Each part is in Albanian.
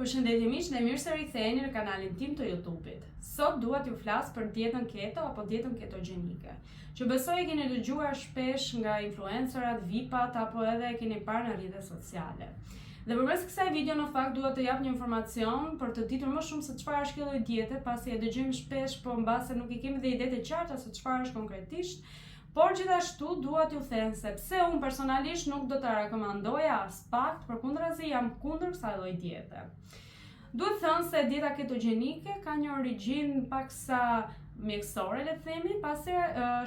Përshëndetje miq, dhe mirë se riktheheni në kanalin tim të YouTube-it. Sot dua t'ju flas për dietën keto apo dietën ketogjenike, që besoj e keni dëgjuar shpesh nga influencerat, VIP-at apo edhe e keni parë në rrjetet sociale. Dhe përmes kësaj video në fakt dua të jap një informacion për të ditur më shumë se çfarë është kjo lloj diete, pasi e dëgjojmë shpesh, po mbase nuk i kemi dhe ide të qarta se çfarë është konkretisht. Por gjithashtu dua t'ju them se pse unë personalisht nuk do ta rekomandoja as pak, përkundrazi jam kundër kësaj lloj diete. Duhet thënë se dieta ketogjenike ka një origjinë paksa mjekësore, le të themi, pasi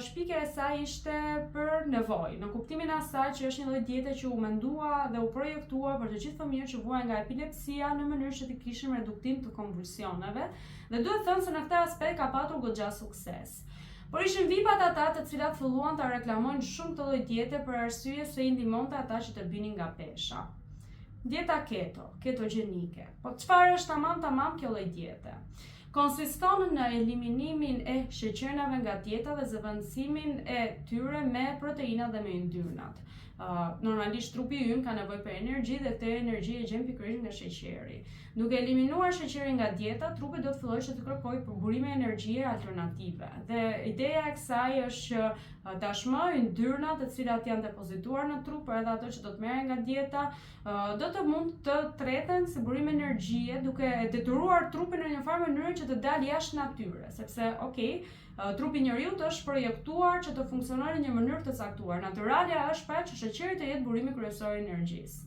shpikja e saj ishte për nevojë, në kuptimin e asaj që është një lloj diete që u mendua dhe u projektua për të gjithë fëmijët që vuajnë nga epilepsia në mënyrë që të kishin reduktim të konvulsioneve, dhe duhet thënë se në këtë aspekt ka patur goxha sukses. Por ishin VIP-at ata të cilat filluan ta reklamojnë shumë këtë lloj diete për arsye se i ndihmonte ata që të binin nga pesha. Dieta keto, ketogjenike. Po çfarë është tamam kjo lloj diete? Konsiston në eliminimin e sheqernave nga dieta dhe zëvendësimin e tyre me proteina dhe me yndyrnat. Normalisht trupi ynë ka nevojë për energji dhe këtë energji e gjen pikërisht nga sheqeri. Duke eliminuar sheqerin nga dieta, trupi do të fillojë që të kërkojë përburime energjie alternative. Dhe ideja e kësaj është që tashmë yndyrnat të cilat janë depozituar në trup, për edhe ato që do të merren nga dieta, do të mund të treten si burim energjie, duke detyruar trupin në një farë mënyrë që të dalë jashtë natyre, sepse trupi njeriut është projektuar që të funksionojë në një mënyrë të caktuar. Natyralja është pra që sheqeri të jetë burimi kryesor i energjisë.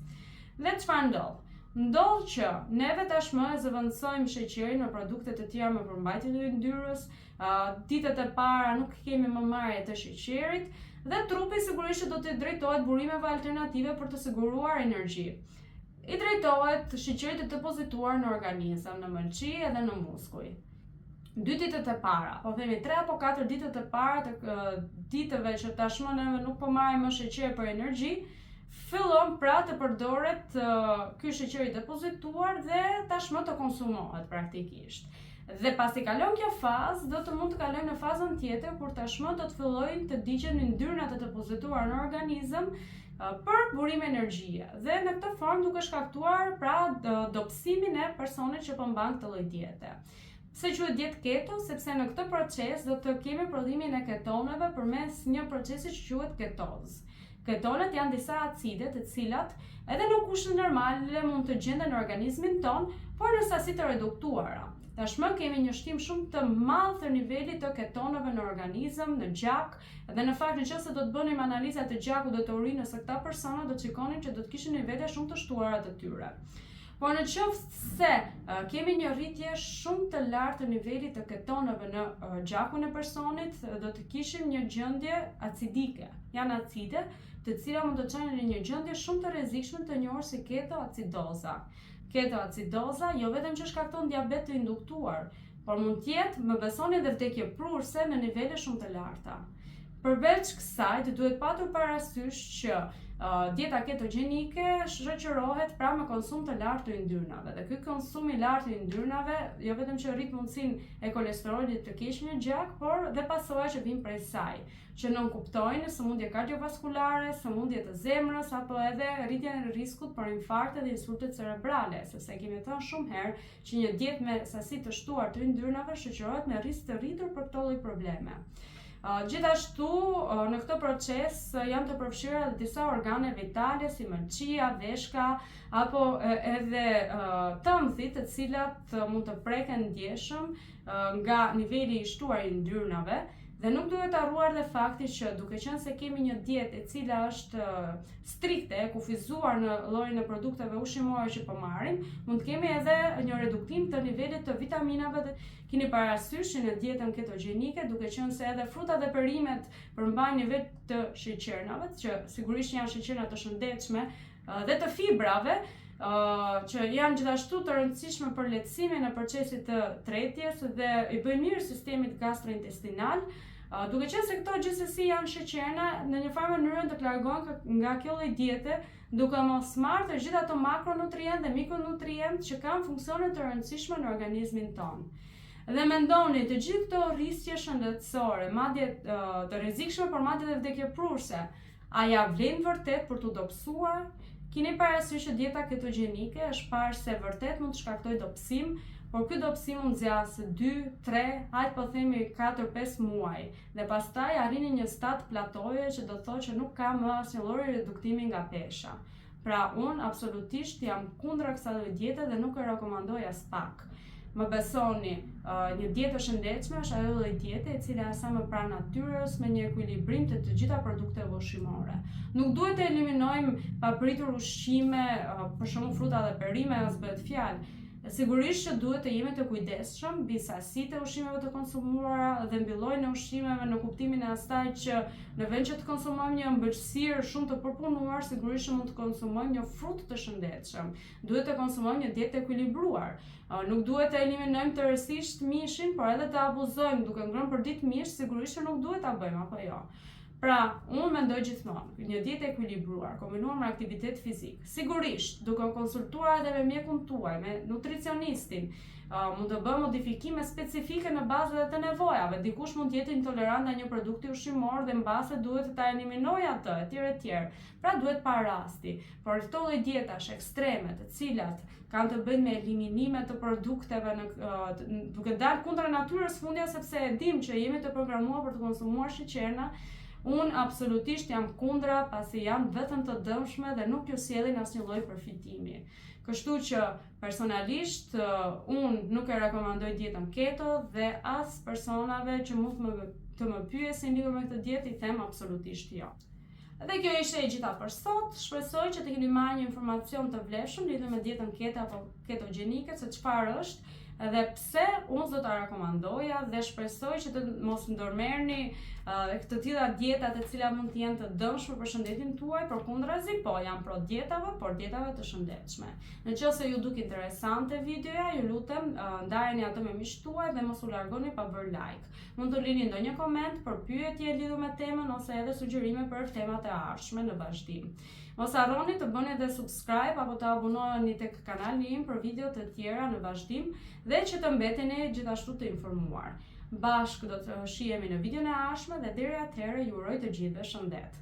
Dhe çfarë ndodh? Ndodh që neve tashmë e zëvendësojmë sheqerin në produkte të tjera me përmbajtje të yndyrës, ditët e para nuk kemi më marrje të sheqerit dhe trupi sigurisht do të drejtohet burimeve alternative për të siguruar energji. I drejtohet sheqerit të depozituar në organizëm, në mëlçi edhe në muskuj. 2 ditët e para, po themi 3 apo 4 ditët e para të ditëve që tashmë neve nuk po marrim më sheqer për energji, fillon pra të përdoret ky sheqer i depozituar dhe tashmë të konsumohet praktikisht. Dhe pasi kalon kjo fazë, do të mund të kalojmë në fazën tjetër kur tashmë do të fillojnë të digjen yndyrnat e depozituar në organizëm për burim energjie. Dhe në këtë formë duke shkaktuar pra dobësimin e personit që po mban këtë lloj diete. Pse quhet dietë keto? Sepse në këtë proces do të kemi prodhimin e ketoneve përmes një procesi që quhet ketozë. Ketonet janë disa acide të cilat edhe në kushte normale mund të gjenden në organizmin ton, por në sasi të reduktuara. Tashmë kemi një shtim shumë të madh të nivelit të ketoneve në organizëm, në gjak, dhe në fakt nëse do të bënim analiza të gjakut dhe të urinës së këta persona, do të shikonin që do të kishin nivele shumë të shtuara të tyre. Por në qoftë se kemi një rritje shumë të lartë të nivelit të ketoneve në gjakun e personit, do të kishim një gjendje acidike. Janë acide të cilat mund të çojnë në një gjendje shumë të rrezikshme të njohur si ketoacidoza. Ketoacidoza jo vetëm që shkakton diabet të induktuar, por mund të jetë, më besoni, edhe vdekje prurse në nivele shumë të larta. Përveç kësaj, duhet patur parasysh që dieta ketogjenike shoqërohet pra me konsum të lartë të yndyrnave. Dhe ky konsum i lartë të yndyrnave jo vetëm që rrit mundësinë e kolesterolit të keq në gjak, por dhe pasojat që vijnë prej saj, që nënkuptojnë sëmundje kardiovaskulare, sëmundje të zemrës apo edhe rritjen e riskut për infarkte dhe insulte cerebrale, sepse kemi thënë shumë herë që një dietë me sasi të shtuar të yndyrnave shoqërohet me risk të rritur për këtë lloj probleme. Gjithashtu, në këtë proces janë të përfshira dhe disa organe vitale si mëlçia, veshka apo edhe tëmthit të cilat mund të preken ndjeshëm nga niveli i shtuar i yndyrnave. Dhe nuk duhet harruar dhe fakti që duke qenë se kemi një dietë e cila është strikte, e kufizuar në llojin e produkteve ushqimore që po marrim, mund të kemi edhe një reduktim të nivelit të vitaminave dhe keni parasysh që në dietën ketogjenike, duke qenë se edhe frutat dhe perimet përmbajnë nivel të sheqernave, që sigurisht janë sheqerna të shëndetshme, dhe të fibrave, që janë gjithashtu të rëndësishme për lehtësimin e procesit të tretjes dhe i bëjnë mirë sistemit gastrointestinal, duke qenë se këto gjithsesi janë sheqerna, në një farë mënyrë të largohen nga kjo lloj diete, duke mos marrë të gjithë ato makronutrient dhe mikronutrient që kanë funksione të rëndësishme në organizmin ton. Dhe mendoni të gjithë këto rrisje shëndetësore, madje të rrezikshme, por madje edhe vdekje prurse, a ja vlen vërtet për t'u dobësuar? Keni parasysh që dieta ketogjenike është parë se vërtet mund të shkaktojë dobësim, por ky dobësim mund zgjasë 2, 3, hajt po themi 4-5 muaj dhe pastaj arrini një stad platoje që do thotë që nuk ka më asnjë lloj reduktimi nga pesha. Pra unë absolutisht jam kundra kësaj diete dhe nuk e rekomandoj as pak. Më besoni, një dietë e shëndetshme është ajo lloj diete e cila është sa më pranë natyrës me një ekuilibrim të gjitha produkteve ushqimore. Nuk duhet të eliminojmë papritur ushqime, për shembull fruta dhe perime, as bëhet fjalë. Sigurisht që duhet të jemi të kujdesshëm mbi sasitë e ushqimeve të konsumuara dhe mbi llojin e ushqimeve në kuptimin e asaj që në vend që të konsumojmë një ëmbëlsirë shumë të përpunuar, sigurisht që mund të konsumojmë një frut të shëndetshëm. Duhet të konsumojmë një dietë ekuilibruar. Nuk duhet të eliminojmë tërësisht mishin, por edhe të abuzojmë duke ngrënë për ditë mish, sigurisht që nuk duhet ta bëjmë, apo jo. Pra, unë mendoj gjithmonë, një dietë ekuilibruar, kombinuar me aktivitet fizik, sigurisht, duke konsultuar edhe me mjekun tuaj, me nutricionistin, mund të bëjmë modifikime specifike në bazë të nevojave. Dikush mund të jetë intolerant ndaj një produkti ushqimor dhe mbase duhet ta eliminojë atë, etj. Pra duhet para rasti. Por këto lloj dietash ekstreme, të cilat kanë të bëjnë me eliminime të produkteve duke dalë kundër natyrës fundja, sepse e dim që jemi të programuar për të konsumuar sheqerna. Unë absolutisht jam kundra, pasi janë vetëm të dëmshme dhe nuk ju sjellin asnjë lloj përfitimi. Kështu që personalisht unë nuk e rekomandoj dietën keto dhe as personave që mund të më pyesin lidhur me këtë dietë i them absolutisht jo. Dhe kjo ishte e gjitha për sot. Shpresoj që të keni marrë një informacion të vlefshëm lidhur me dietën keto apo ketogjenike, se çfarë është edhe pse unë do ta rekomandoja, dhe shpresoj që të mos ndërmerrni të tilla dieta të cilat mund të jenë të dëmshme për shëndetin tuaj, përkundrazi, po janë pro dietave, por dietave të shëndetshme. Nëse ju duk interesante videoja, ju lutem ndareni atë me miqtë tuaj dhe mos u largoni pa bërë like. Mund të lini ndonjë koment për pyetje lidhur me temën ose edhe sugjerime për temat e ardhshme në vazhdim. Mos harroni të bëni edhe subscribe apo të abonoheni tek kanali im për video të tjera në vazhdim dhe që të mbeteni gjithashtu të informuar. Bashkë do të shihemi në videon e ardhshme dhe deri atëherë ju uroj të gjithëve shëndet.